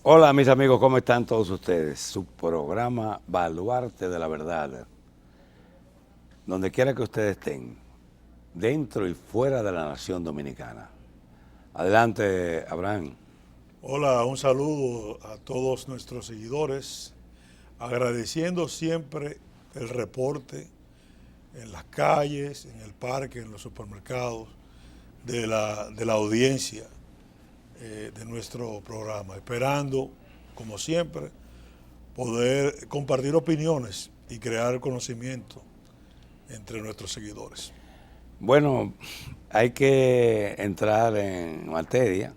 Hola mis amigos, ¿cómo están todos ustedes? Su programa Baluarte de la Verdad, donde quiera que ustedes estén, dentro y fuera de la nación dominicana. Adelante, Abraham. Hola, un saludo a todos nuestros seguidores, agradeciendo siempre el reporte en las calles, en el parque, en los supermercados, de la audiencia de nuestro programa, esperando, como siempre, poder compartir opiniones y crear conocimiento entre nuestros seguidores. Bueno, hay que entrar en materia.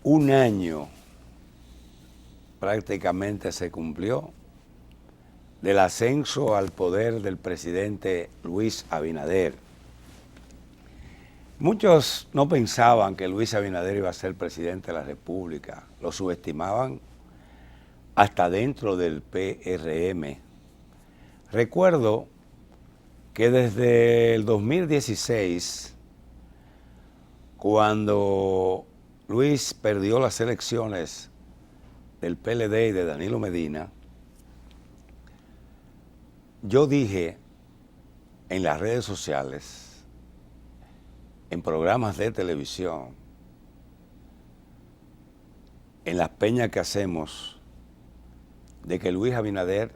Un año prácticamente se cumplió del ascenso al poder del presidente Luis Abinader. Muchos no pensaban que Luis Abinader iba a ser presidente de la República, lo subestimaban hasta dentro del PRM. Recuerdo que desde el 2016, cuando Luis perdió las elecciones del PLD y de Danilo Medina, yo dije en las redes sociales, en programas de televisión, en las peñas que hacemos, de que Luis Abinader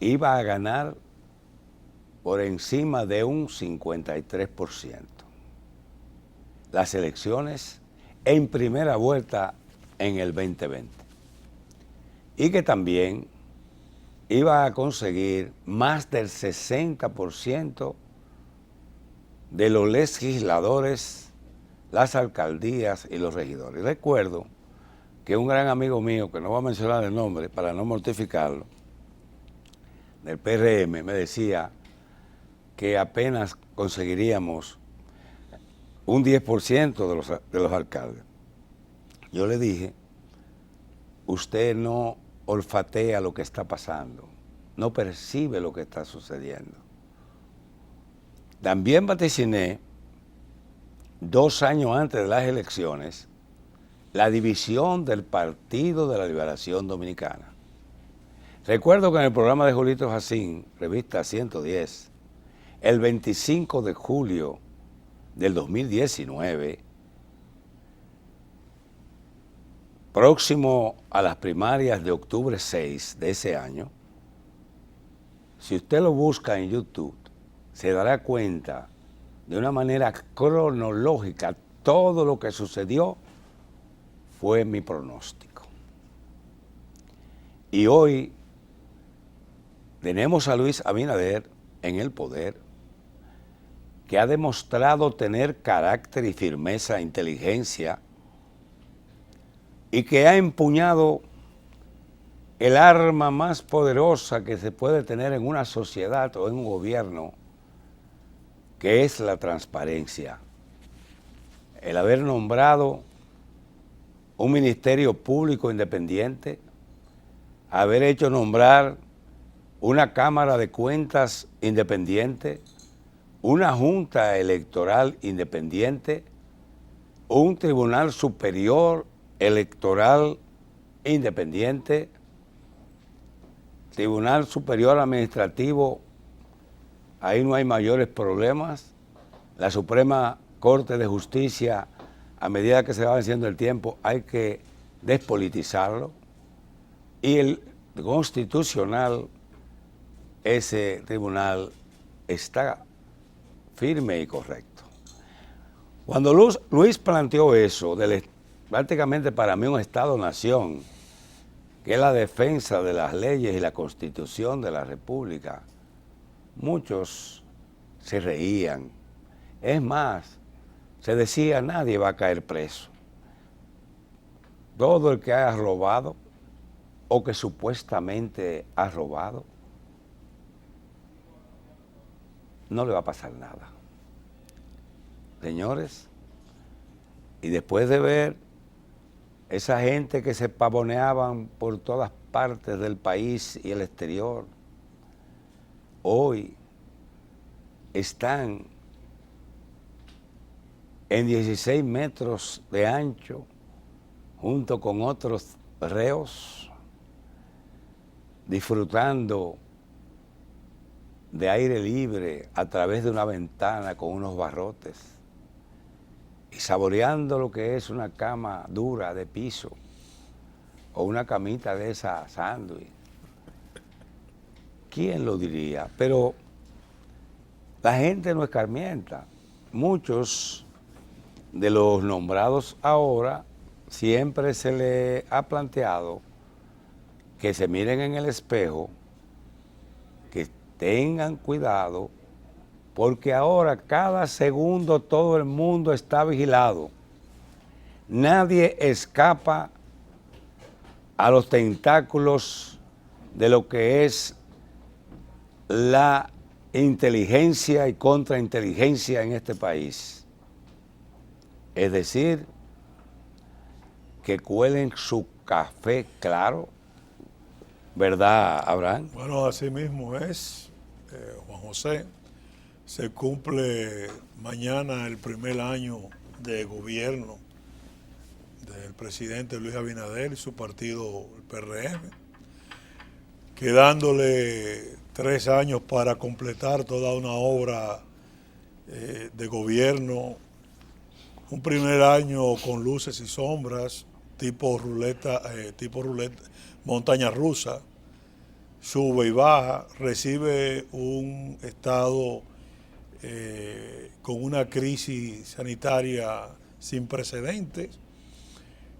iba a ganar por encima de un 53% las elecciones en primera vuelta en el 2020 y que también iba a conseguir más del 60% de los legisladores, las alcaldías y los regidores. Recuerdo que un gran amigo mío, que no voy a mencionar el nombre para no mortificarlo, del PRM, me decía que apenas conseguiríamos un 10% de los alcaldes. Yo le dije, usted no olfatea lo que está pasando, no percibe lo que está sucediendo. También vaticiné, 2 años antes de las elecciones, la división del Partido de la Liberación Dominicana. Recuerdo que en el programa de Julito Jacín, revista 110, el 25 de julio del 2019, próximo a las primarias de octubre 6 de ese año, si usted lo busca en YouTube, se dará cuenta de una manera cronológica todo lo que sucedió fue mi pronóstico. Y hoy tenemos a Luis Abinader en el poder, que ha demostrado tener carácter y firmeza, inteligencia, y que ha empuñado el arma más poderosa que se puede tener en una sociedad o en un gobierno, que es la transparencia. El haber nombrado un ministerio público independiente, haber hecho nombrar una Cámara de Cuentas independiente, una Junta Electoral independiente, un Tribunal Superior Electoral independiente, Tribunal Superior Administrativo, ahí no hay mayores problemas. La Suprema Corte de Justicia, a medida que se va venciendo el tiempo, hay que despolitizarlo. Y el Constitucional, ese tribunal está firme y correcto. Cuando Luis planteó eso, prácticamente para mí un Estado-nación, que es la defensa de las leyes y la Constitución de la República, muchos se reían. Es más, se decía, nadie va a caer preso. Todo el que haya robado o que supuestamente ha robado, no le va a pasar nada. Señores, y después de ver esa gente que se pavoneaban por todas partes del país y el exterior, hoy están en 16 metros de ancho, junto con otros reos, disfrutando de aire libre a través de una ventana con unos barrotes y saboreando lo que es una cama dura de piso o una camita de esa sándwich. ¿Quién lo diría? Pero la gente no escarmienta. Muchos de los nombrados ahora siempre se le ha planteado que se miren en el espejo, que tengan cuidado, porque ahora cada segundo todo el mundo está vigilado. Nadie escapa a los tentáculos de lo que es la inteligencia y contrainteligencia en este país. Es decir, que cuelen su café claro, ¿verdad, Abraham? Bueno, así mismo es, Juan José. Se cumple mañana el primer año de gobierno del presidente Luis Abinader y su partido, el PRM, quedándole 3 años para completar toda una obra de gobierno. Un primer año con luces y sombras, tipo ruleta, montaña rusa, sube y baja, recibe un estado con una crisis sanitaria sin precedentes,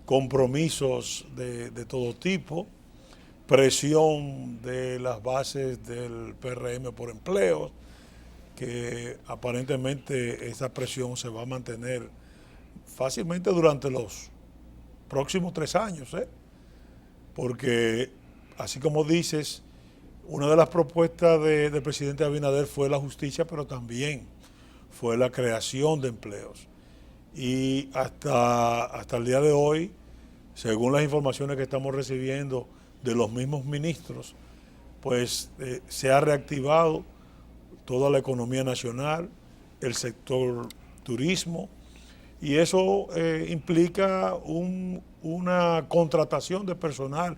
compromisos de todo tipo, presión de las bases del PRM por empleos, que aparentemente esa presión se va a mantener fácilmente durante los próximos 3 años, porque así como dices, una de las propuestas del presidente Abinader fue la justicia, pero también fue la creación de empleos. Y hasta el día de hoy, según las informaciones que estamos recibiendo de los mismos ministros, pues se ha reactivado toda la economía nacional, el sector turismo, y eso implica una contratación de personal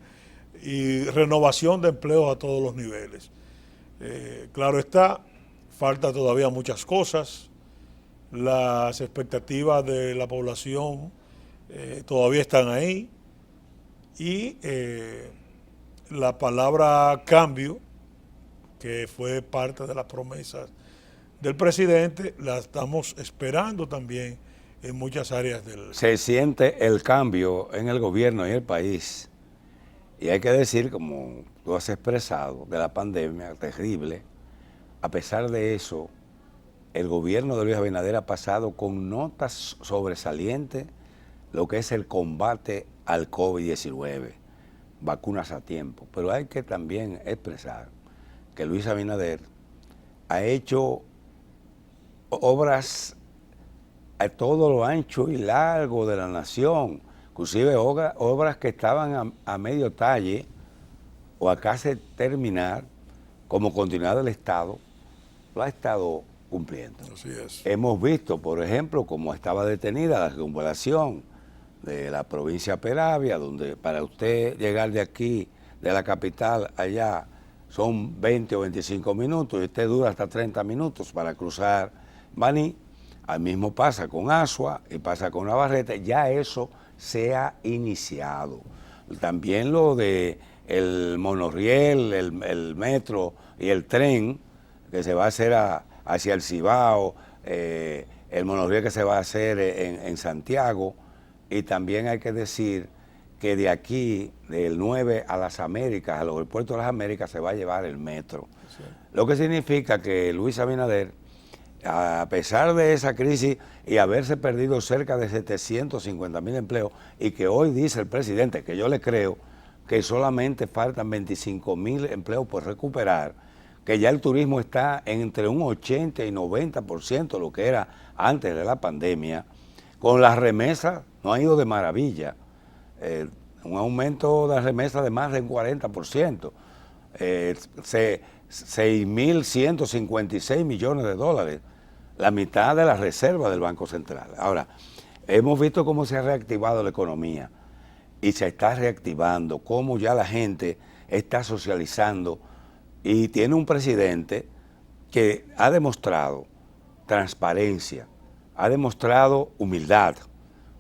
y renovación de empleos a todos los niveles. Claro está, falta todavía muchas cosas, las expectativas de la población todavía están ahí, y la palabra cambio, que fue parte de las promesas del presidente, la estamos esperando también en muchas áreas del... Se siente el cambio en el gobierno y el país. Y hay que decir, como tú has expresado, de la pandemia terrible, a pesar de eso, el gobierno de Luis Abinader ha pasado con notas sobresalientes lo que es el combate al COVID-19, vacunas a tiempo. Pero hay que también expresar que Luis Abinader ha hecho obras a todo lo ancho y largo de la nación, inclusive obras que estaban a medio talle o a casi terminar, como continuidad del Estado, lo ha estado cumpliendo. Así es. Hemos visto, por ejemplo, cómo estaba detenida la circunvalación de la provincia de Peravia, donde para usted llegar de aquí, de la capital allá, son 20 o 25 minutos, y usted dura hasta 30 minutos para cruzar Baní. Al mismo pasa con Asua y pasa con Navarrete, ya eso se ha iniciado. También lo de el monorriel, el metro y el tren que se va a hacer hacia el Cibao, el monorriel que se va a hacer en Santiago, y también hay que decir que de aquí, del 9 a las Américas, a los aeropuertos de las Américas, se va a llevar el metro. Sí. Lo que significa que Luis Abinader, a pesar de esa crisis y haberse perdido cerca de 750,000 empleos, y que hoy dice el presidente, que yo le creo, que solamente faltan 25,000 empleos por recuperar, que ya el turismo está entre un 80 y 90% de lo que era antes de la pandemia, con las remesas no ha ido de maravilla, un aumento de las remesas de más de un 40%, 6.156 millones de dólares, la mitad de la reserva del Banco Central. Ahora, hemos visto cómo se ha reactivado la economía. y se está reactivando, cómo ya la gente está socializando y tiene un presidente que ha demostrado transparencia, ha demostrado humildad.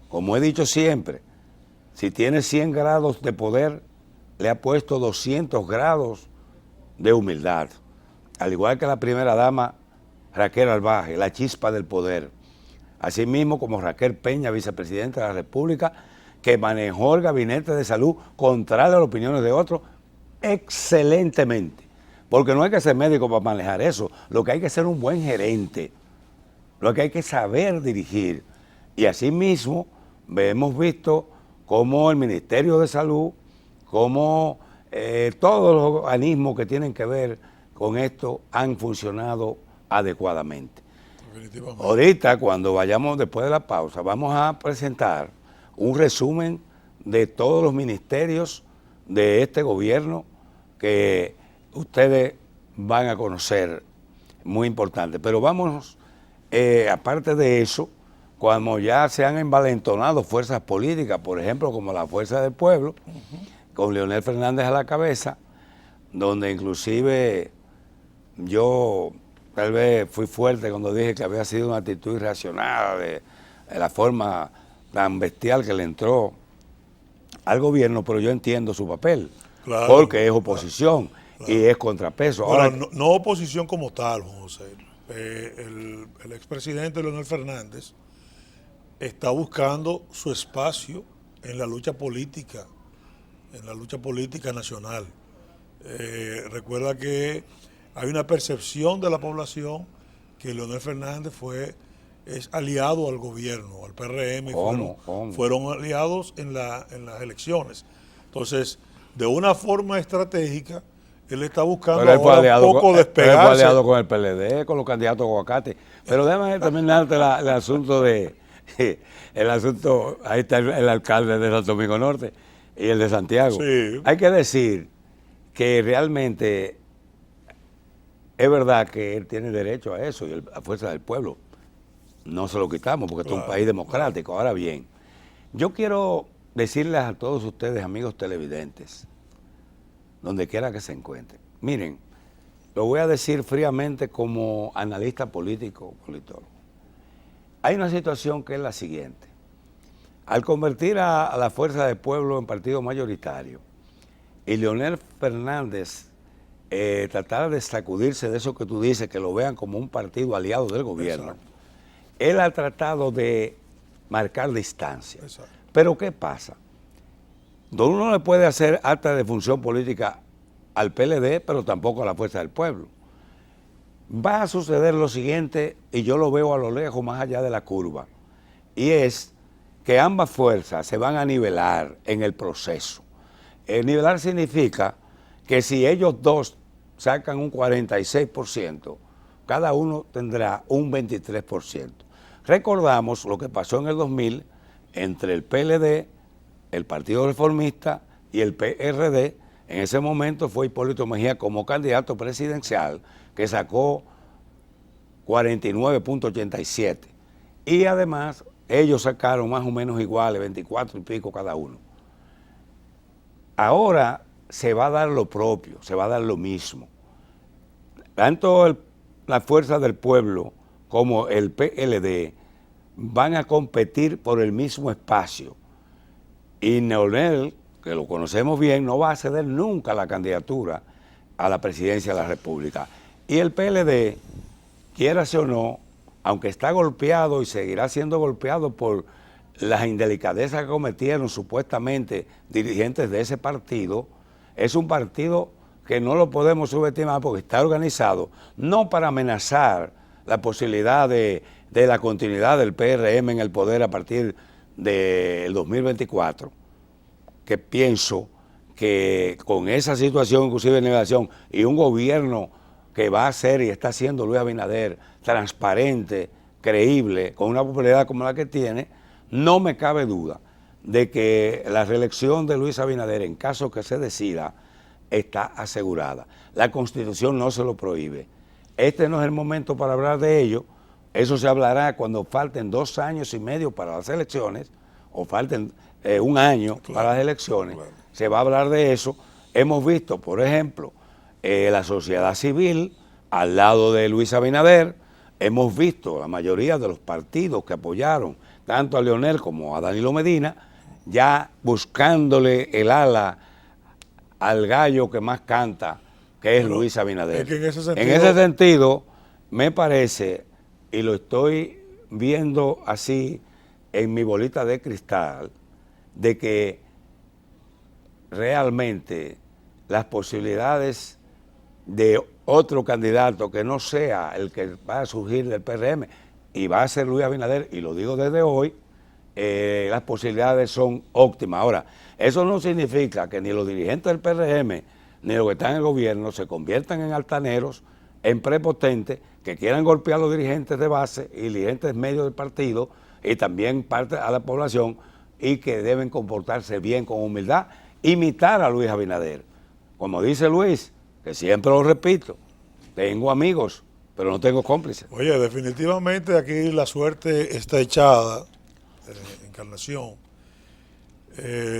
Como he dicho siempre, si tiene 100 grados de poder, le ha puesto 200 grados de humildad. Al igual que la primera dama Raquel Albaje, la chispa del poder. Asimismo como Raquel Peña, vicepresidenta de la República, que manejó el gabinete de salud contrario a las opiniones de otros excelentemente. Porque no hay que ser médico para manejar eso, lo que hay que ser un buen gerente, lo que hay que saber dirigir. Y asimismo hemos visto cómo el Ministerio de Salud, cómo todos los organismos que tienen que ver con esto han funcionado adecuadamente. Ahorita, cuando vayamos después de la pausa, vamos a presentar un resumen de todos los ministerios de este gobierno que ustedes van a conocer, muy importante. Pero vamos, aparte de eso, cuando ya se han envalentonado fuerzas políticas, por ejemplo, como la Fuerza del Pueblo, con Leonel Fernández a la cabeza, donde inclusive yo tal vez fui fuerte cuando dije que había sido una actitud irracional de la forma tan bestial que le entró al gobierno, pero yo entiendo su papel, claro, porque es oposición, claro, y es contrapeso. Ahora, no oposición como tal, Juan José. El expresidente Leonel Fernández está buscando su espacio en la lucha política nacional. Recuerda que hay una percepción de la población que Leonel Fernández es aliado al gobierno, al PRM, y fueron aliados en las elecciones. Entonces, de una forma estratégica, él está buscando ahora un poco despegarse. Él fue aliado con el PLD, con los candidatos a aguacate. Pero déjame terminarte el asunto ahí está el alcalde de Santo Domingo Norte y el de Santiago. Sí. Hay que decir que realmente es verdad que él tiene derecho a eso y la fuerza del pueblo. No se lo quitamos porque claro, esto es un país democrático. Claro. Ahora bien, yo quiero decirles a todos ustedes, amigos televidentes, donde quiera que se encuentren. Miren, lo voy a decir fríamente como analista político, politólogo. Hay una situación que es la siguiente. Al convertir a la Fuerza del Pueblo en partido mayoritario y Leonel Fernández tratar de sacudirse de eso que tú dices, que lo vean como un partido aliado del gobierno, exacto, él ha tratado de marcar distancia. Exacto. Pero ¿qué pasa? Uno no le puede hacer acta de función política al PLD, pero tampoco a la Fuerza del Pueblo. Va a suceder lo siguiente, y yo lo veo a lo lejos, más allá de la curva, y es que ambas fuerzas se van a nivelar en el proceso. Nivelar significa que si ellos dos sacan un 46%, cada uno tendrá un 23%. Recordamos lo que pasó en el 2000 entre el PLD, el Partido Reformista y el PRD. En ese momento fue Hipólito Mejía como candidato presidencial, que sacó 49.87. Y además ellos sacaron más o menos iguales, 24 y pico cada uno. Ahora se va a dar lo propio, se va a dar lo mismo. Tanto la Fuerza del Pueblo como el PLD van a competir por el mismo espacio. Y Leonel, que lo conocemos bien, no va a ceder nunca la candidatura a la presidencia de la República. Y el PLD, quiérase o no, aunque está golpeado y seguirá siendo golpeado por las indelicadezas que cometieron supuestamente dirigentes de ese partido, es un partido que no lo podemos subestimar porque está organizado no para amenazar la posibilidad de la continuidad del PRM en el poder a partir del 2024, que pienso que con esa situación, inclusive de negación, y un gobierno que va a ser y está haciendo Luis Abinader transparente, creíble, con una popularidad como la que tiene, no me cabe duda de que la reelección de Luis Abinader, en caso que se decida, está asegurada. La Constitución no se lo prohíbe. Este no es el momento para hablar de ello. Eso se hablará cuando falten 2 años y medio para las elecciones, o falten un año para las elecciones, se va a hablar de eso. Hemos visto, por ejemplo, la sociedad civil al lado de Luis Abinader, hemos visto la mayoría de los partidos que apoyaron tanto a Leonel como a Danilo Medina, ya buscándole el ala al gallo que más canta, que es Luis Abinader. Es que en ese sentido, me parece, y lo estoy viendo así en mi bolita de cristal, de que realmente las posibilidades de otro candidato que no sea el que va a surgir del PRM y va a ser Luis Abinader, y lo digo desde hoy, las posibilidades son óptimas. Ahora, eso no significa que ni los dirigentes del PRM ni los que están en el gobierno se conviertan en altaneros, en prepotentes, que quieran golpear a los dirigentes de base y dirigentes medios del partido y también parte a la población, y que deben comportarse bien, con humildad, imitar a Luis Abinader. Como dice Luis, que siempre lo repito, tengo amigos, pero no tengo cómplices. Oye, definitivamente aquí la suerte está echada, Encarnación.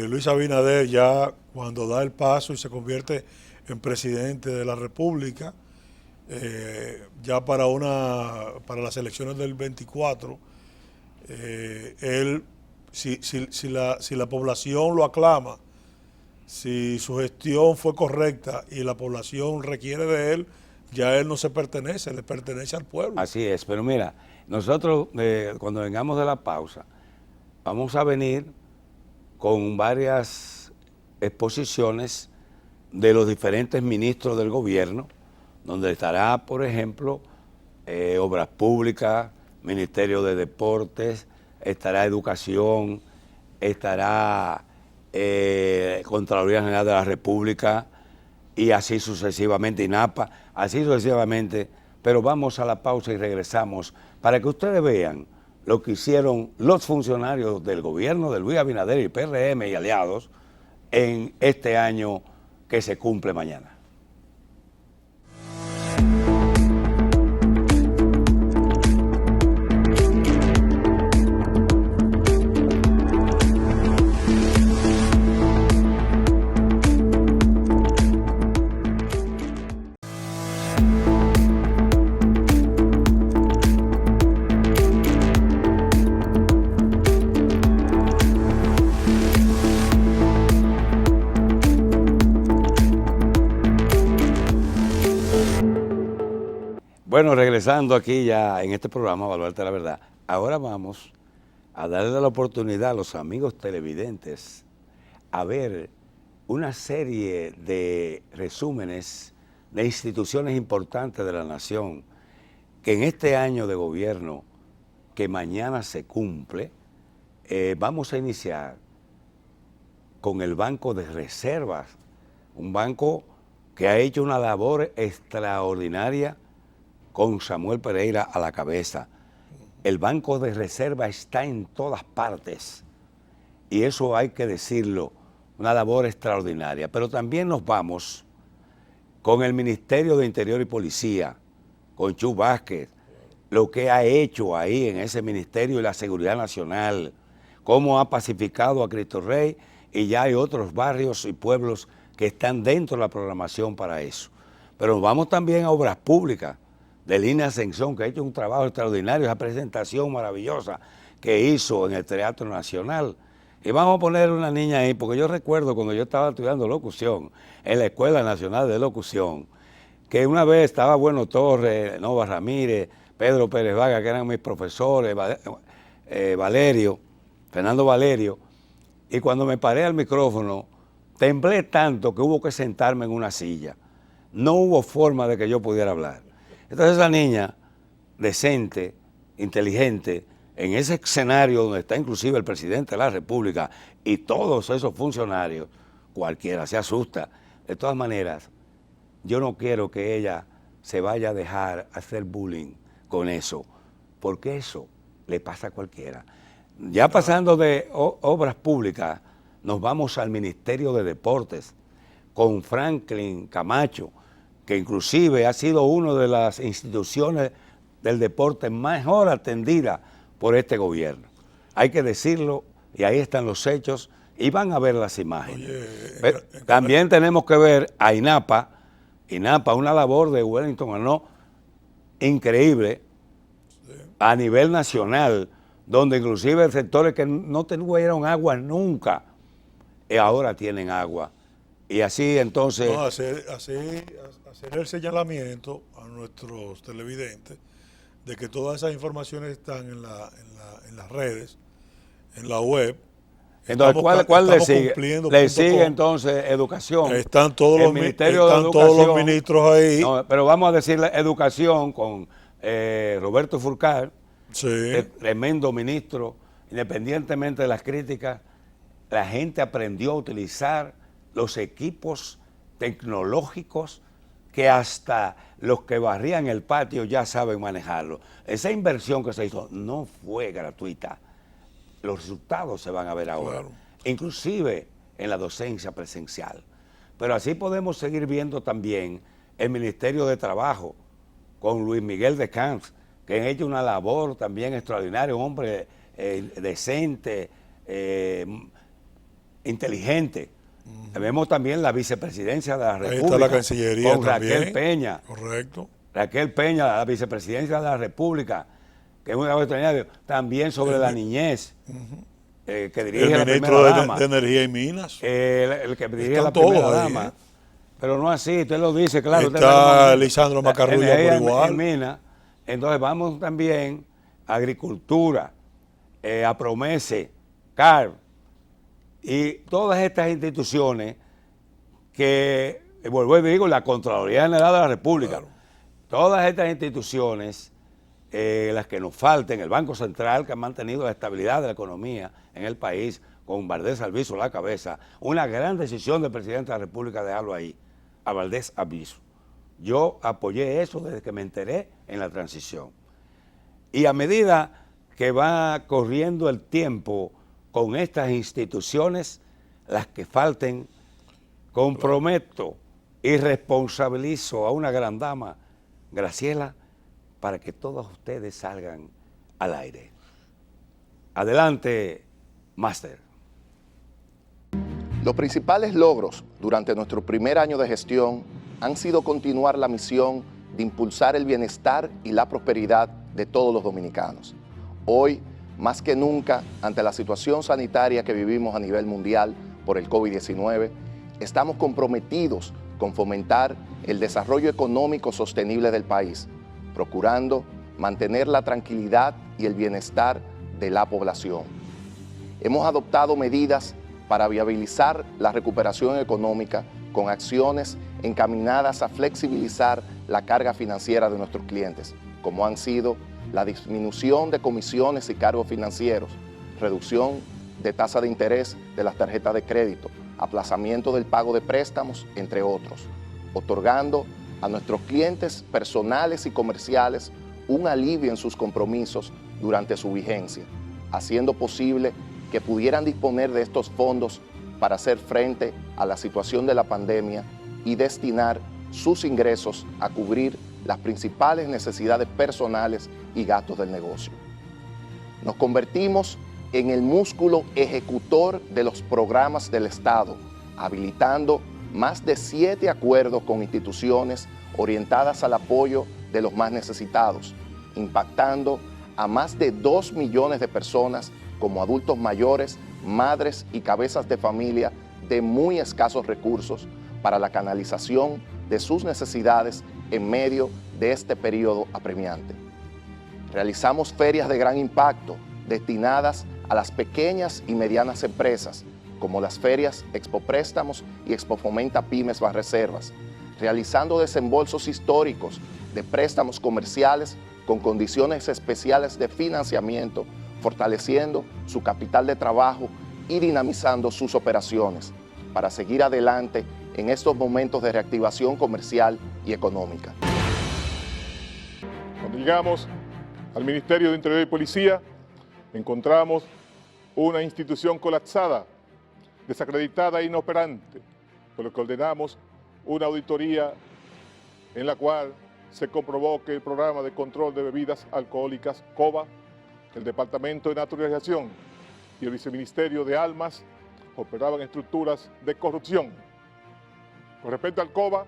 Luis Abinader ya cuando da el paso y se convierte en presidente de la República, ya para las elecciones del 24, él, si la población lo aclama, si su gestión fue correcta y la población requiere de él, ya él no se pertenece, le pertenece al pueblo. Así es, pero mira, nosotros cuando vengamos de la pausa, vamos a venir con varias exposiciones de los diferentes ministros del gobierno, donde estará, por ejemplo, Obras Públicas, Ministerio de Deportes, estará Educación, estará Contraloría General de la República, y así sucesivamente, INAPA, así sucesivamente. Pero vamos a la pausa y regresamos para que ustedes vean lo que hicieron los funcionarios del gobierno de Luis Abinader y PRM y aliados en este año que se cumple mañana. Bueno, regresando aquí ya en este programa, Baluarte de la Verdad, ahora vamos a darle la oportunidad a los amigos televidentes a ver una serie de resúmenes de instituciones importantes de la nación que en este año de gobierno que mañana se cumple, vamos a iniciar con el Banco de Reservas, un banco que ha hecho una labor extraordinaria con Samuel Pereira a la cabeza. El Banco de Reserva está en todas partes y eso hay que decirlo, una labor extraordinaria. Pero también nos vamos con el Ministerio de Interior y Policía, con Chu Vázquez, lo que ha hecho ahí en ese ministerio y la seguridad nacional, cómo ha pacificado a Cristo Rey, y ya hay otros barrios y pueblos que están dentro de la programación para eso. Pero nos vamos también a Obras Públicas, de Línea Ascensión, que ha hecho un trabajo extraordinario, esa presentación maravillosa que hizo en el Teatro Nacional. Y vamos a poner una niña ahí, porque yo recuerdo cuando yo estaba estudiando locución en la Escuela Nacional de Locución, que una vez estaba Bueno Torres, Nova Ramírez, Pedro Pérez Vaga, que eran mis profesores, Valerio, Fernando Valerio, y cuando me paré al micrófono, temblé tanto que hubo que sentarme en una silla. No hubo forma de que yo pudiera hablar. Entonces esa niña, decente, inteligente, en ese escenario donde está inclusive el presidente de la República y todos esos funcionarios, cualquiera se asusta. De todas maneras, yo no quiero que ella se vaya a dejar hacer bullying con eso, porque eso le pasa a cualquiera. Ya pasando de Obras Públicas, nos vamos al Ministerio de Deportes con Franklin Camacho, que inclusive ha sido una de las instituciones del deporte mejor atendida por este gobierno. Hay que decirlo, y ahí están los hechos, y van a ver las imágenes. Oye, También tenemos que ver a INAPA, una labor de Wellington Arnaud increíble a nivel nacional, donde inclusive sectores que no tuvieron agua nunca, ahora tienen agua. Y así entonces... no, hacer el señalamiento a nuestros televidentes de que todas esas informaciones están en las redes, en la web. Entonces, ¿cuál le sigue? Cumpliendo Le punto sigue com. entonces educación. Están todos el los Ministerio de están todos los Educación. ministros ahí. No, pero vamos a decirle educación con Roberto Furcar, Sí. tremendo ministro, independientemente de las críticas, la gente aprendió a utilizar los equipos tecnológicos que hasta los que barrían el patio ya saben manejarlo. Esa inversión que se hizo no fue gratuita. Los resultados se van a ver ahora, Claro. inclusive en la docencia presencial. Pero así podemos seguir viendo también el Ministerio de Trabajo con Luis Miguel de Camps, que han hecho una labor también extraordinaria, un hombre decente, inteligente. Vemos también la vicepresidencia de la República. Ahí está la Cancillería con también. Raquel Peña. Correcto. Raquel Peña, la vicepresidencia de la República, que es una labor extraordinaria, también sobre la niñez, que dirige El la ministro primera dama. de Energía y Minas. El que dirige Están la primera todos ahí, dama. Pero no así, usted lo dice, claro. Está Lisandro Macarrulla por igual. Mina. Entonces vamos también a Agricultura, a Promese, CARB, y todas estas instituciones que, vuelvo y digo, la Contraloría General de la República, Claro. todas estas instituciones, las que nos falten, el Banco Central, que ha mantenido la estabilidad de la economía en el país, con Valdés Albizu a la cabeza, una gran decisión del presidente de la República dejarlo ahí, a Valdés Albizu. Yo apoyé eso desde que me enteré en la transición. Y a medida que va corriendo el tiempo con estas instituciones, las que falten, comprometo y responsabilizo a una gran dama, Graciela, para que todos ustedes salgan al aire. Adelante, máster. Los principales logros durante nuestro primer año de gestión han sido continuar la misión de impulsar el bienestar y la prosperidad de todos los dominicanos. Hoy, más que nunca, ante la situación sanitaria que vivimos a nivel mundial por el COVID-19, estamos comprometidos con fomentar el desarrollo económico sostenible del país, procurando mantener la tranquilidad y el bienestar de la población. Hemos adoptado medidas para viabilizar la recuperación económica con acciones encaminadas a flexibilizar la carga financiera de nuestros clientes, como han sido la disminución de comisiones y cargos financieros, reducción de tasa de interés de las tarjetas de crédito, aplazamiento del pago de préstamos, entre otros, otorgando a nuestros clientes personales y comerciales un alivio en sus compromisos durante su vigencia, haciendo posible que pudieran disponer de estos fondos para hacer frente a la situación de la pandemia y destinar sus ingresos a cubrir las principales necesidades personales y gastos del negocio. Nos convertimos en el músculo ejecutor de los programas del Estado, habilitando más de 7 acuerdos con instituciones orientadas al apoyo de los más necesitados, impactando a más de 2 millones de personas como adultos mayores, madres y cabezas de familia de muy escasos recursos para la canalización de sus necesidades en medio de este periodo apremiante. Realizamos ferias de gran impacto destinadas a las pequeñas y medianas empresas, como las ferias Expo Préstamos y Expo Fomenta Pymes Banreservas, realizando desembolsos históricos de préstamos comerciales con condiciones especiales de financiamiento, fortaleciendo su capital de trabajo y dinamizando sus operaciones para seguir adelante en estos momentos de reactivación comercial y económica. Cuando llegamos al Ministerio de Interior y Policía, encontramos una institución colapsada, desacreditada e inoperante, por lo que ordenamos una auditoría en la cual se comprobó que el Programa de Control de Bebidas Alcohólicas, COBA, el Departamento de Naturalización y el Viceministerio de Almas operaban estructuras de corrupción. Con respecto al COBA,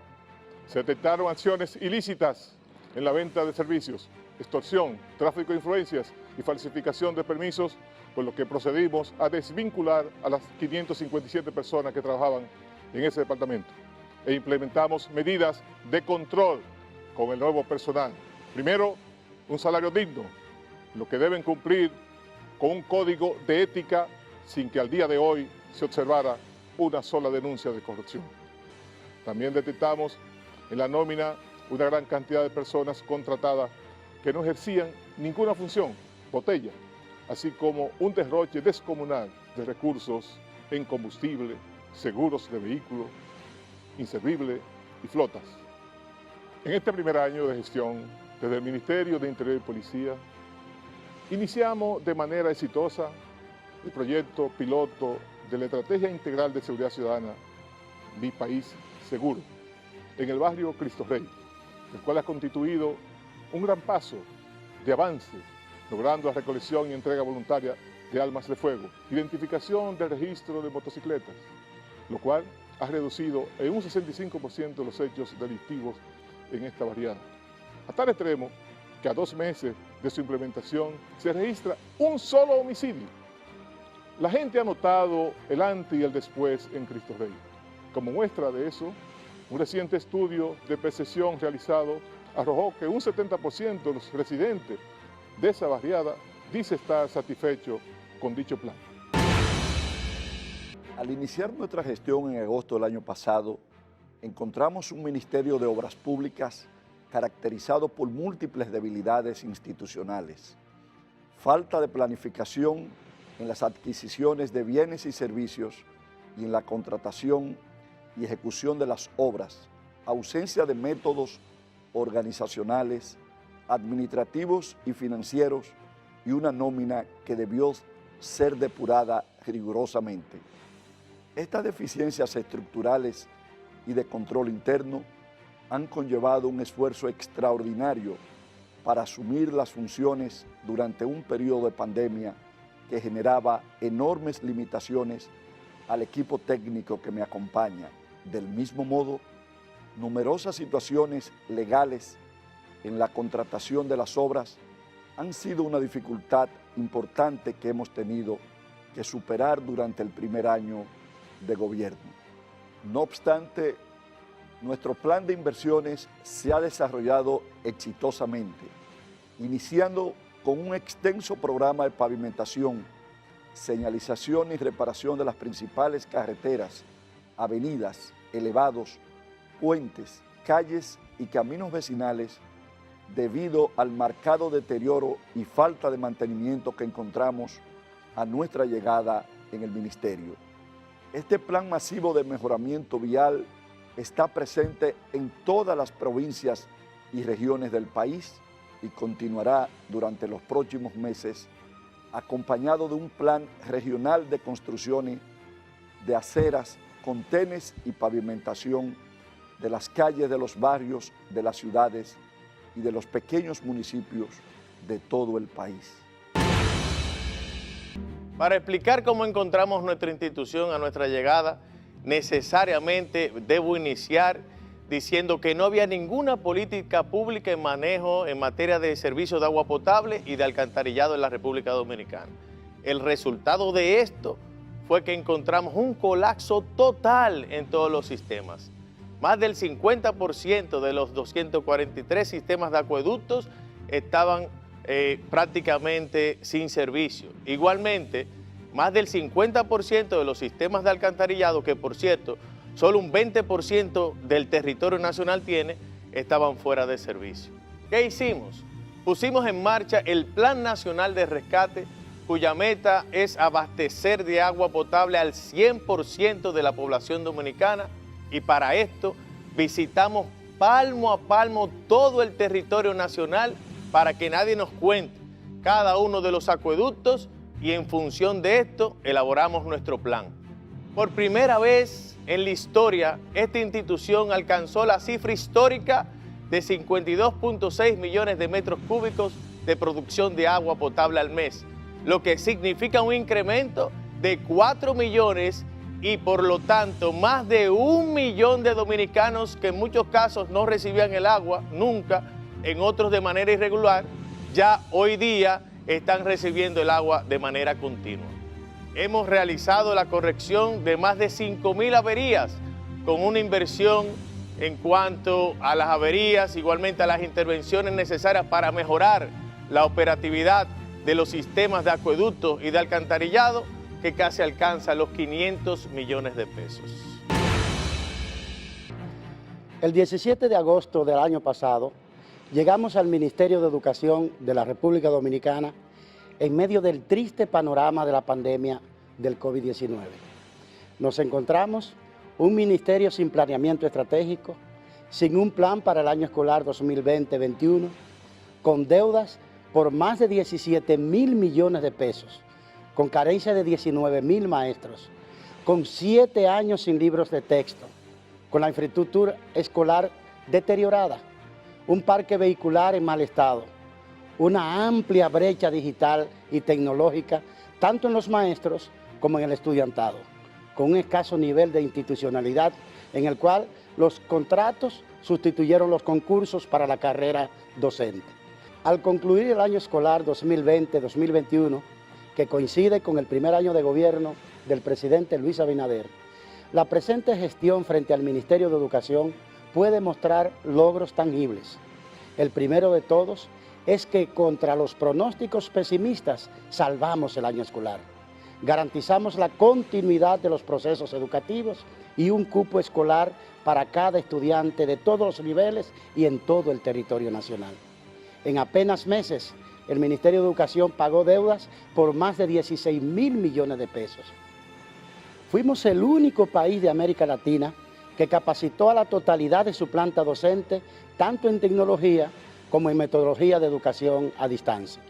se detectaron acciones ilícitas en la venta de servicios, extorsión, tráfico de influencias y falsificación de permisos, por lo que procedimos a desvincular a las 557 personas que trabajaban en ese departamento e implementamos medidas de control con el nuevo personal. Primero, un salario digno, lo que deben cumplir con un código de ética sin que al día de hoy se observara una sola denuncia de corrupción. También detectamos en la nómina una gran cantidad de personas contratadas que no ejercían ninguna función, botella, así como un derroche descomunal de recursos en combustible, seguros de vehículos, inservible y flotas. En este primer año de gestión, desde el Ministerio de Interior y Policía, iniciamos de manera exitosa el proyecto piloto de la Estrategia Integral de Seguridad Ciudadana Mi País Seguro, en el barrio Cristo Rey, el cual ha constituido un gran paso de avance, logrando la recolección y entrega voluntaria de armas de fuego, identificación del registro de motocicletas, lo cual ha reducido en un 65% los hechos delictivos en esta barriada. A tal extremo que a 2 meses de su implementación se registra un solo homicidio. La gente ha notado el antes y el después en Cristo Rey. Como muestra de eso, un reciente estudio de percepción realizado arrojó que un 70% de los residentes de esa barriada dice estar satisfecho con dicho plan. Al iniciar nuestra gestión en agosto del año pasado, encontramos un Ministerio de Obras Públicas caracterizado por múltiples debilidades institucionales, falta de planificación en las adquisiciones de bienes y servicios y en la contratación y ejecución de las obras, ausencia de métodos organizacionales, administrativos y financieros y una nómina que debió ser depurada rigurosamente. Estas deficiencias estructurales y de control interno han conllevado un esfuerzo extraordinario para asumir las funciones durante un periodo de pandemia que generaba enormes limitaciones al equipo técnico que me acompaña. Del mismo modo, numerosas situaciones legales en la contratación de las obras han sido una dificultad importante que hemos tenido que superar durante el primer año de gobierno. No obstante, nuestro plan de inversiones se ha desarrollado exitosamente, iniciando con un extenso programa de pavimentación, señalización y reparación de las principales carreteras, avenidas, elevados, puentes, calles y caminos vecinales, debido al marcado deterioro y falta de mantenimiento que encontramos a nuestra llegada en el ministerio. Este plan masivo de mejoramiento vial está presente en todas las provincias y regiones del país y continuará durante los próximos meses, acompañado de un plan regional de construcciones de aceras, contenes y pavimentación de las calles de los barrios, de las ciudades y de los pequeños municipios de todo el país. Para explicar cómo encontramos nuestra institución a nuestra llegada, necesariamente debo iniciar diciendo que no había ninguna política pública en manejo en materia de servicios de agua potable y de alcantarillado en la República Dominicana. El resultado de esto fue que encontramos un colapso total en todos los sistemas. Más del 50% de los 243 sistemas de acueductos estaban prácticamente sin servicio. Igualmente, más del 50% de los sistemas de alcantarillado, que por cierto, solo un 20% del territorio nacional tiene, estaban fuera de servicio. ¿Qué hicimos? Pusimos en marcha el Plan Nacional de Rescate, cuya meta es abastecer de agua potable al 100% de la población dominicana, y para esto visitamos palmo a palmo todo el territorio nacional para que nadie nos cuente cada uno de los acueductos, y en función de esto elaboramos nuestro plan. Por primera vez en la historia, esta institución alcanzó la cifra histórica de 52.6 millones de metros cúbicos de producción de agua potable al mes, lo que significa un incremento de 4 millones y por lo tanto más de 1 millón de dominicanos que en muchos casos no recibían el agua nunca, en otros de manera irregular, ya hoy día están recibiendo el agua de manera continua. Hemos realizado la corrección de más de 5.000 averías con una inversión en cuanto a las averías, igualmente a las intervenciones necesarias para mejorar la operatividad de los sistemas de acueductos y de alcantarillado, que casi alcanza los 500 millones de pesos. El 17 de agosto del año pasado, llegamos al Ministerio de Educación de la República Dominicana en medio del triste panorama de la pandemia del COVID-19. Nos encontramos un ministerio sin planeamiento estratégico, sin un plan para el año escolar 2020-21, con deudas por más de 17.000 millones de pesos, con carencia de 19.000 maestros, con 7 años sin libros de texto, con la infraestructura escolar deteriorada, un parque vehicular en mal estado, una amplia brecha digital y tecnológica, tanto en los maestros como en el estudiantado, con un escaso nivel de institucionalidad en el cual los contratos sustituyeron los concursos para la carrera docente. Al concluir el año escolar 2020-2021, que coincide con el primer año de gobierno del presidente Luis Abinader, la presente gestión frente al Ministerio de Educación puede mostrar logros tangibles. El primero de todos es que contra los pronósticos pesimistas salvamos el año escolar. Garantizamos la continuidad de los procesos educativos y un cupo escolar para cada estudiante de todos los niveles y en todo el territorio nacional. En apenas meses, el Ministerio de Educación pagó deudas por más de 16.000 millones de pesos. Fuimos el único país de América Latina que capacitó a la totalidad de su planta docente, tanto en tecnología como en metodología de educación a distancia.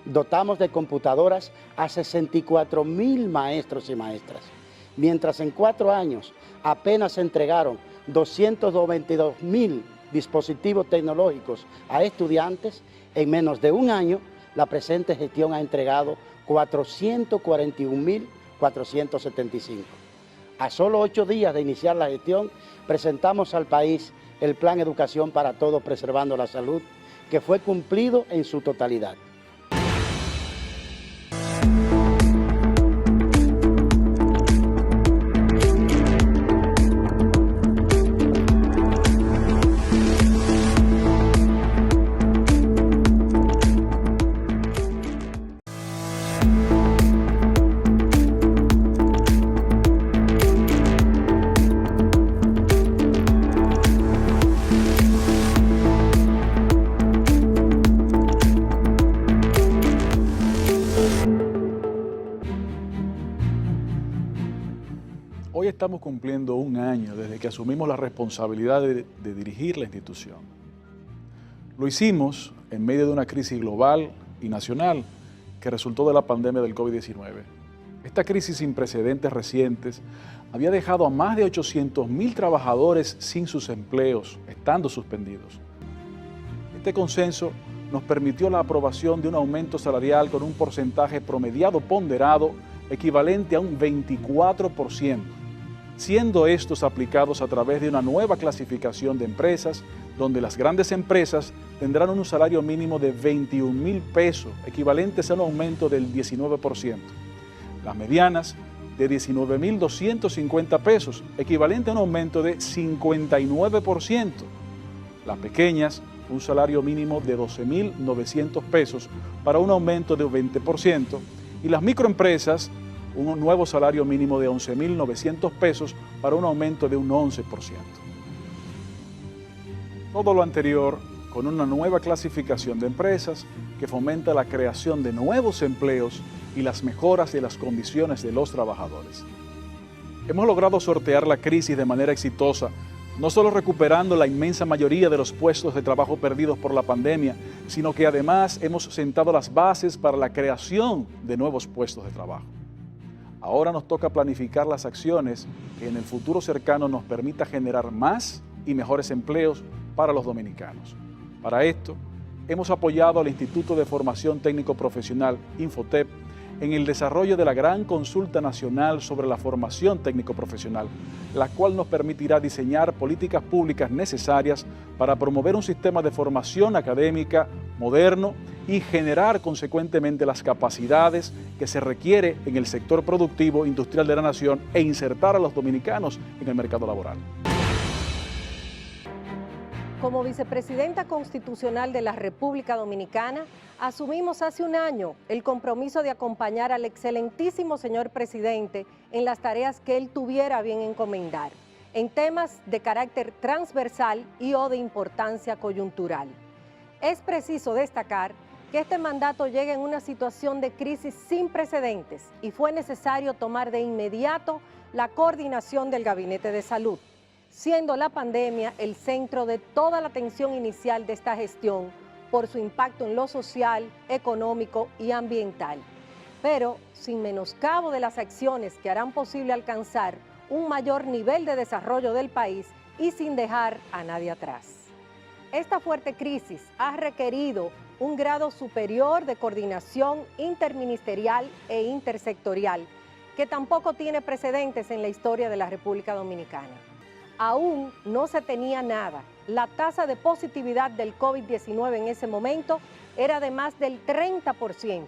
Dotamos de computadoras a 64.000 maestros y maestras, mientras en 4 años apenas se entregaron 292.000 dispositivos tecnológicos a estudiantes. En menos de un año, la presente gestión ha entregado 441.475. A solo 8 días de iniciar la gestión, presentamos al país el Plan Educación para Todos Preservando la Salud, que fue cumplido en su totalidad. Hoy estamos cumpliendo 1 año desde que asumimos la responsabilidad de dirigir la institución. Lo hicimos en medio de una crisis global y nacional que resultó de la pandemia del COVID-19. Esta crisis sin precedentes recientes había dejado a más de 800.000 trabajadores sin sus empleos, estando suspendidos. Este consenso nos permitió la aprobación de un aumento salarial con un porcentaje promediado ponderado equivalente a un 24%, siendo estos aplicados a través de una nueva clasificación de empresas, donde las grandes empresas tendrán un salario mínimo de 21.000 pesos, equivalentes a un aumento del 19%. Las medianas, de 19.250 pesos, equivalente a un aumento de 59%. Las pequeñas, un salario mínimo de 12.900 pesos para un aumento de 20%. Y las microempresas, un nuevo salario mínimo de 11.900 pesos para un aumento de un 11%. Todo lo anterior con una nueva clasificación de empresas que fomenta la creación de nuevos empleos y las mejoras de las condiciones de los trabajadores. Hemos logrado sortear la crisis de manera exitosa, no solo recuperando la inmensa mayoría de los puestos de trabajo perdidos por la pandemia, sino que además hemos sentado las bases para la creación de nuevos puestos de trabajo. Ahora nos toca planificar las acciones que en el futuro cercano nos permita generar más y mejores empleos para los dominicanos. Para esto, hemos apoyado al Instituto de Formación Técnico Profesional, Infotep, en el desarrollo de la gran consulta nacional sobre la formación técnico-profesional, la cual nos permitirá diseñar políticas públicas necesarias para promover un sistema de formación académica moderno y generar consecuentemente las capacidades que se requiere en el sector productivo industrial de la nación e insertar a los dominicanos en el mercado laboral. Como vicepresidenta constitucional de la República Dominicana, asumimos hace un año el compromiso de acompañar al excelentísimo señor presidente en las tareas que él tuviera a bien encomendar, en temas de carácter transversal y o de importancia coyuntural. Es preciso destacar que este mandato llega en una situación de crisis sin precedentes y fue necesario tomar de inmediato la coordinación del Gabinete de Salud, siendo la pandemia el centro de toda la atención inicial de esta gestión por su impacto en lo social, económico y ambiental, pero sin menoscabo de las acciones que harán posible alcanzar un mayor nivel de desarrollo del país y sin dejar a nadie atrás. Esta fuerte crisis ha requerido un grado superior de coordinación interministerial e intersectorial que tampoco tiene precedentes en la historia de la República Dominicana. Aún no se tenía nada. La tasa de positividad del COVID-19 en ese momento era de más del 30%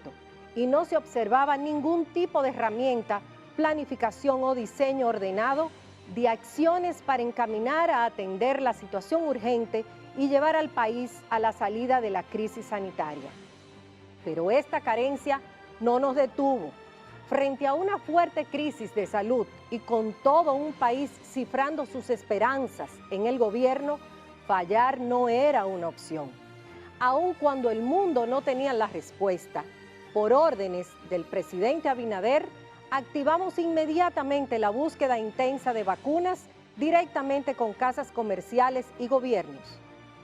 y no se observaba ningún tipo de herramienta, planificación o diseño ordenado de acciones para encaminar a atender la situación urgente y llevar al país a la salida de la crisis sanitaria. Pero esta carencia no nos detuvo. Frente a una fuerte crisis de salud y con todo un país cifrando sus esperanzas en el gobierno, fallar no era una opción. Aun cuando el mundo no tenía la respuesta, por órdenes del presidente Abinader, activamos inmediatamente la búsqueda intensa de vacunas directamente con casas comerciales y gobiernos.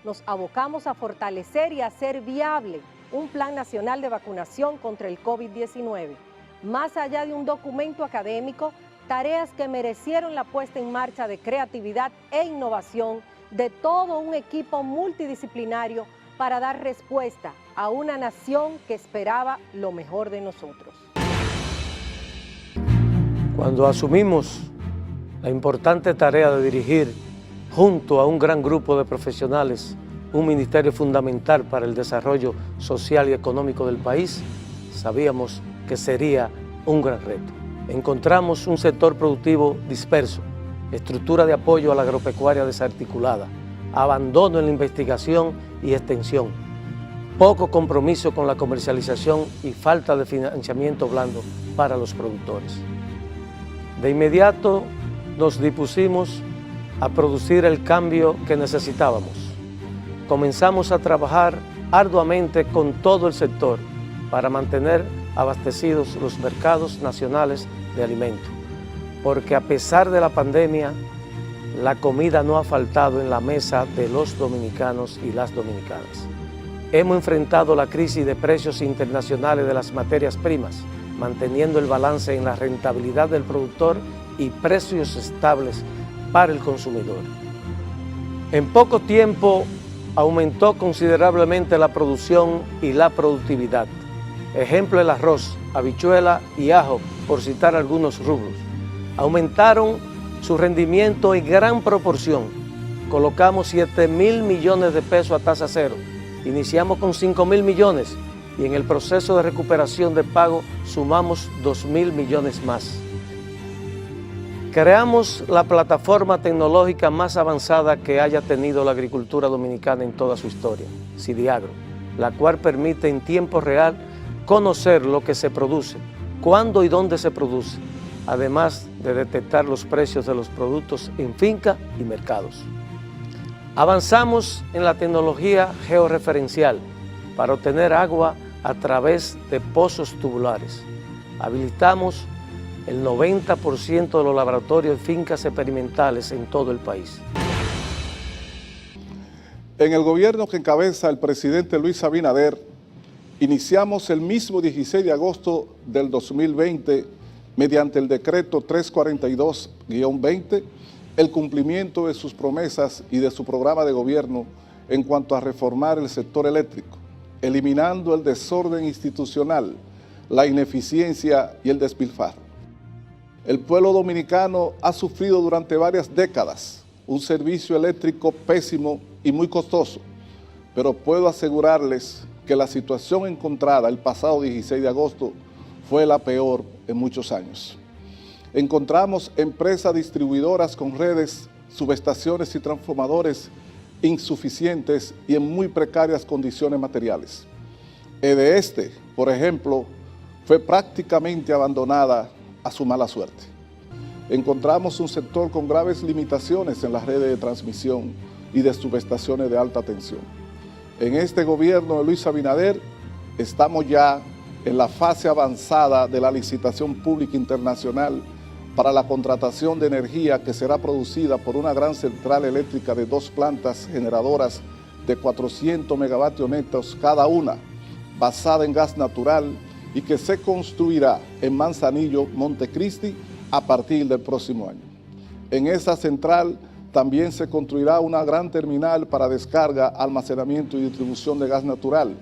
Nos abocamos a fortalecer y hacer viable un plan nacional de vacunación contra el COVID-19. Más allá de un documento académico, tareas que merecieron la puesta en marcha de creatividad e innovación de todo un equipo multidisciplinario para dar respuesta a una nación que esperaba lo mejor de nosotros. Cuando asumimos la importante tarea de dirigir, junto a un gran grupo de profesionales, un ministerio fundamental para el desarrollo social y económico del país, sabíamos que sería un gran reto. Encontramos un sector productivo disperso, estructura de apoyo a la agropecuaria desarticulada, abandono en la investigación y extensión, poco compromiso con la comercialización y falta de financiamiento blando para los productores. De inmediato nos dispusimos a producir el cambio que necesitábamos. Comenzamos a trabajar arduamente con todo el sector para mantener abastecidos los mercados nacionales de alimentos, porque a pesar de la pandemia, la comida no ha faltado en la mesa de los dominicanos y las dominicanas. Hemos enfrentado la crisis de precios internacionales de las materias primas, manteniendo el balance en la rentabilidad del productor y precios estables para el consumidor. En poco tiempo aumentó considerablemente la producción y la productividad. Ejemplo, el arroz, habichuela y ajo, por citar algunos rubros. Aumentaron su rendimiento en gran proporción. Colocamos 7.000 millones de pesos a tasa cero. Iniciamos con 5.000 millones y en el proceso de recuperación de pago sumamos 2.000 millones más. Creamos la plataforma tecnológica más avanzada que haya tenido la agricultura dominicana en toda su historia, Sidiagro, la cual permite en tiempo real conocer lo que se produce, cuándo y dónde se produce, además de detectar los precios de los productos en finca y mercados. Avanzamos en la tecnología georreferencial para obtener agua a través de pozos tubulares. Habilitamos el 90% de los laboratorios de fincas experimentales en todo el país. En el gobierno que encabeza el presidente Luis Abinader, iniciamos el mismo 16 de agosto del 2020, mediante el decreto 342-20, el cumplimiento de sus promesas y de su programa de gobierno en cuanto a reformar el sector eléctrico, eliminando el desorden institucional, la ineficiencia y el despilfarro. El pueblo dominicano ha sufrido durante varias décadas un servicio eléctrico pésimo y muy costoso, pero puedo asegurarles que la situación encontrada el pasado 16 de agosto fue la peor en muchos años. Encontramos empresas distribuidoras con redes, subestaciones y transformadores insuficientes y en muy precarias condiciones materiales. EDESTE, por ejemplo, fue prácticamente abandonada a su mala suerte. Encontramos un sector con graves limitaciones en las redes de transmisión y de subestaciones de alta tensión. En este gobierno de Luis Abinader estamos ya en la fase avanzada de la licitación pública internacional para la contratación de energía que será producida por una gran central eléctrica de 2 plantas generadoras de 400 megavatios netos cada una, basada en gas natural y que se construirá en Manzanillo, Montecristi, a partir del próximo año. En esa central también se construirá una gran terminal para descarga, almacenamiento y distribución de gas natural,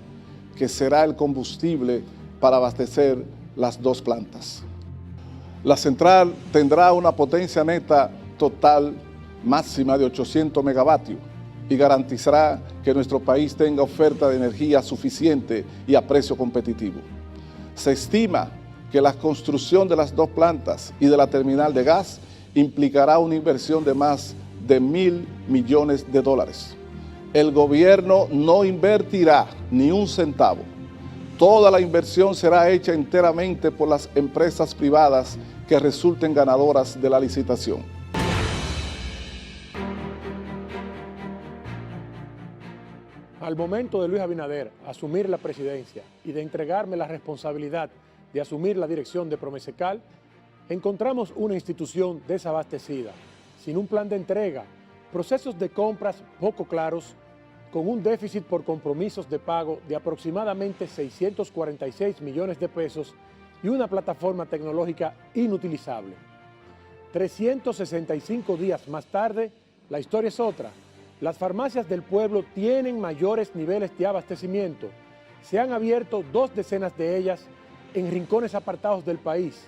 que será el combustible para abastecer las 2 plantas. La central tendrá una potencia neta total máxima de 800 megavatios y garantizará que nuestro país tenga oferta de energía suficiente y a precio competitivo. Se estima que la construcción de las 2 plantas y de la terminal de gas implicará una inversión de más de $1.000 millones. El gobierno no invertirá ni un centavo. Toda la inversión será hecha enteramente por las empresas privadas que resulten ganadoras de la licitación. Al momento de Luis Abinader asumir la presidencia y de entregarme la responsabilidad de asumir la dirección de Promesecal, encontramos una institución desabastecida, sin un plan de entrega, procesos de compras poco claros, con un déficit por compromisos de pago de aproximadamente 646 millones de pesos y una plataforma tecnológica inutilizable. 365 días más tarde, la historia es otra. Las farmacias del pueblo tienen mayores niveles de abastecimiento. Se han abierto 2 decenas de ellas en rincones apartados del país.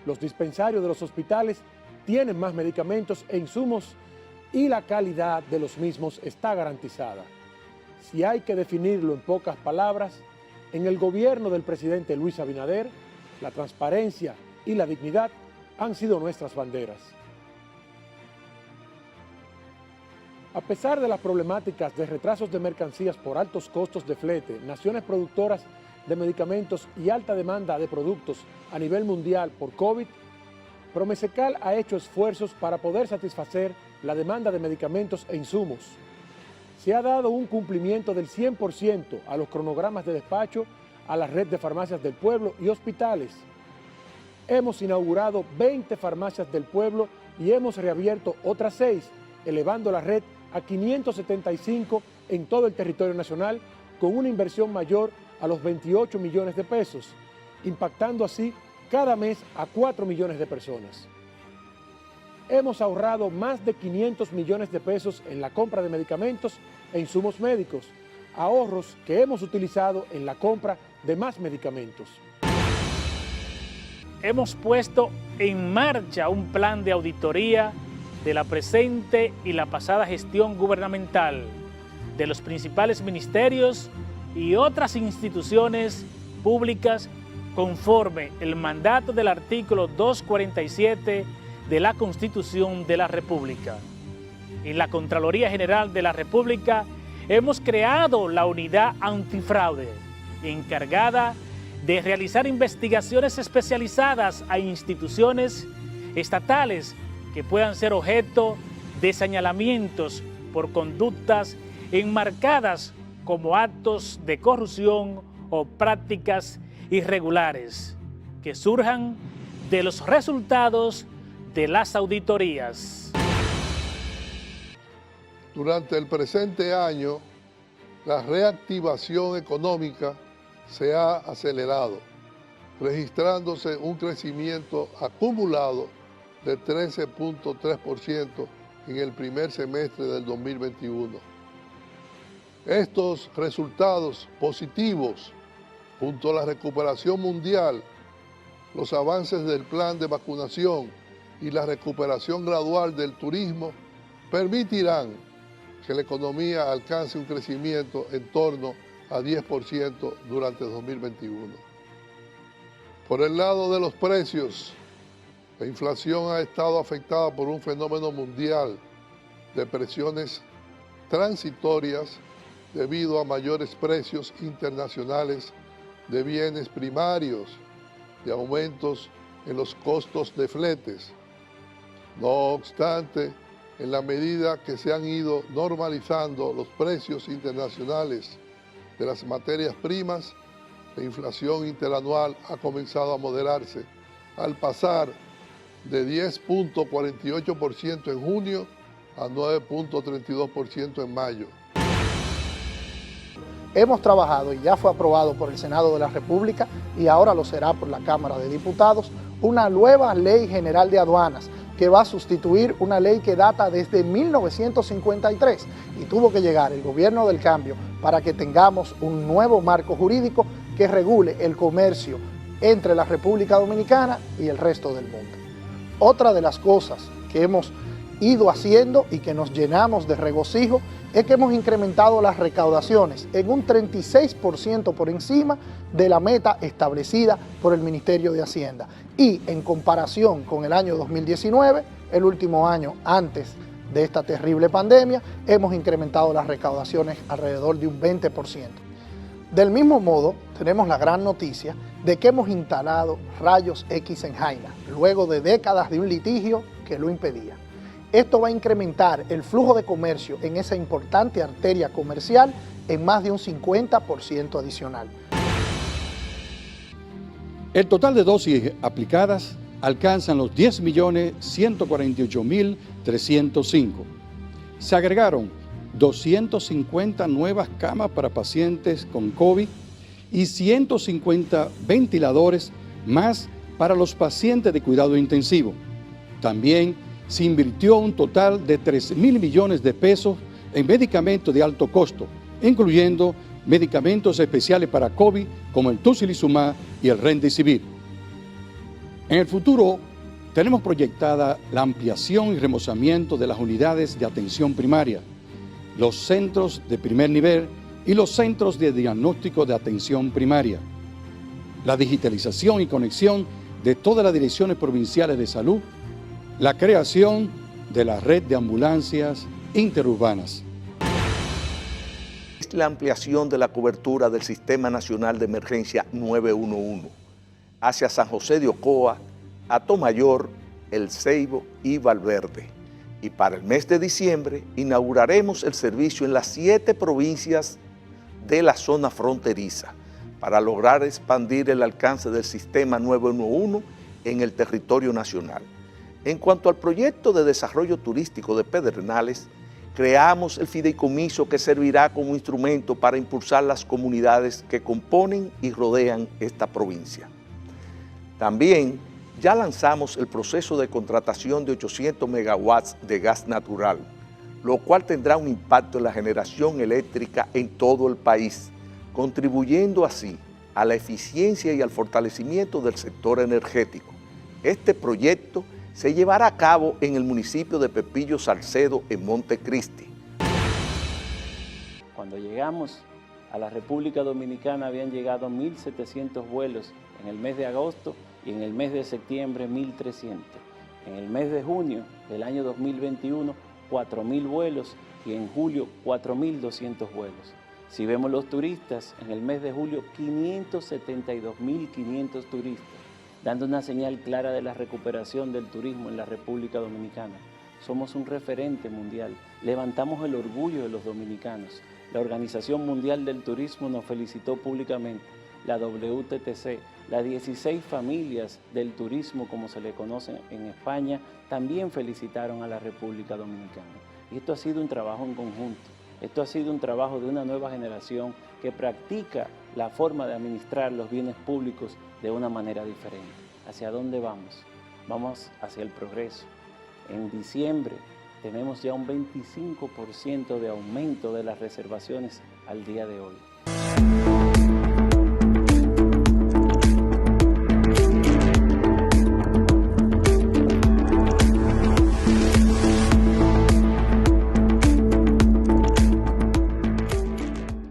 Los dispensarios de los hospitales tienen más medicamentos e insumos y la calidad de los mismos está garantizada. Si hay que definirlo en pocas palabras, en el gobierno del presidente Luis Abinader, la transparencia y la dignidad han sido nuestras banderas. A pesar de las problemáticas de retrasos de mercancías por altos costos de flete, naciones productoras de medicamentos y alta demanda de productos a nivel mundial por COVID, Promesecal ha hecho esfuerzos para poder satisfacer la demanda de medicamentos e insumos. Se ha dado un cumplimiento del 100% a los cronogramas de despacho a la red de farmacias del pueblo y hospitales. Hemos inaugurado 20 farmacias del pueblo y hemos reabierto otras 6, elevando la red a 575 en todo el territorio nacional, con una inversión mayor a los 28 millones de pesos, impactando así cada mes a 4 millones de personas. Hemos ahorrado más de 500 millones de pesos en la compra de medicamentos e insumos médicos, ahorros que hemos utilizado en la compra de más medicamentos. Hemos puesto en marcha un plan de auditoría de la presente y la pasada gestión gubernamental, de los principales ministerios y otras instituciones públicas conforme el mandato del artículo 247 de la Constitución de la República. En la Contraloría General de la República hemos creado la Unidad Antifraude, encargada de realizar investigaciones especializadas a instituciones estatales que puedan ser objeto de señalamientos por conductas enmarcadas como actos de corrupción o prácticas irregulares que surjan de los resultados de las auditorías. Durante el presente año, la reactivación económica se ha acelerado, registrándose un crecimiento acumulado de 13.3% en el primer semestre del 2021. Estos resultados positivos junto a la recuperación mundial, los avances del plan de vacunación y la recuperación gradual del turismo permitirán que la economía alcance un crecimiento en torno a 10% durante 2021. Por el lado de los precios, la inflación ha estado afectada por un fenómeno mundial de presiones transitorias debido a mayores precios internacionales de bienes primarios, de aumentos en los costos de fletes. No obstante, en la medida que se han ido normalizando los precios internacionales de las materias primas, la inflación interanual ha comenzado a moderarse al pasar de 10.48% en junio a 9.32% en mayo. Hemos trabajado y ya fue aprobado por el Senado de la República y ahora lo será por la Cámara de Diputados, una nueva Ley General de Aduanas que va a sustituir una ley que data desde 1953 y tuvo que llegar el gobierno del cambio para que tengamos un nuevo marco jurídico que regule el comercio entre la República Dominicana y el resto del mundo. Otra de las cosas que hemos ido haciendo y que nos llenamos de regocijo es que hemos incrementado las recaudaciones en un 36% por encima de la meta establecida por el Ministerio de Hacienda. Y en comparación con el año 2019, el último año antes de esta terrible pandemia, hemos incrementado las recaudaciones alrededor de un 20%. Del mismo modo, tenemos la gran noticia de que hemos instalado rayos X en Jaina, luego de décadas de un litigio que lo impedía. Esto va a incrementar el flujo de comercio en esa importante arteria comercial en más de un 50% adicional. El total de dosis aplicadas alcanzan los 10.148.305. Se agregaron 250 nuevas camas para pacientes con COVID y 150 ventiladores más para los pacientes de cuidado intensivo. También se invirtió un total de 3.000 millones de pesos en medicamentos de alto costo, incluyendo medicamentos especiales para COVID como el tocilizumab y el Remdesivir. En el futuro, tenemos proyectada la ampliación y remozamiento de las unidades de atención primaria, los centros de primer nivel y los centros de diagnóstico de atención primaria, la digitalización y conexión de todas las direcciones provinciales de salud, la creación de la red de ambulancias interurbanas. Es la ampliación de la cobertura del Sistema Nacional de Emergencia 911 hacia San José de Ocoa, Atomayor, El Ceibo y Valverde. Y para el mes de diciembre inauguraremos el servicio en las 7 provincias de la zona fronteriza para lograr expandir el alcance del Sistema 911 en el territorio nacional. En cuanto al proyecto de desarrollo turístico de Pedernales, creamos el fideicomiso que servirá como instrumento para impulsar las comunidades que componen y rodean esta provincia. También ya lanzamos el proceso de contratación de 800 megawatts de gas natural, lo cual tendrá un impacto en la generación eléctrica en todo el país, contribuyendo así a la eficiencia y al fortalecimiento del sector energético. Este proyecto se llevará a cabo en el municipio de Pepillo Salcedo, en Montecristi. Cuando llegamos a la República Dominicana habían llegado 1.700 vuelos en el mes de agosto y en el mes de septiembre 1.300. En el mes de junio del año 2021, 4.000 vuelos y en julio 4.200 vuelos. Si vemos los turistas, en el mes de julio 572.500 turistas, dando una señal clara de la recuperación del turismo en la República Dominicana. Somos un referente mundial, levantamos el orgullo de los dominicanos. La Organización Mundial del Turismo nos felicitó públicamente, la WTTC, las 16 familias del turismo, como se le conoce en España, también felicitaron a la República Dominicana. Y esto ha sido un trabajo en conjunto, esto ha sido un trabajo de una nueva generación que practica la forma de administrar los bienes públicos de una manera diferente. ¿Hacia dónde vamos? Vamos hacia el progreso. En diciembre tenemos ya un 25% de aumento de las reservaciones al día de hoy.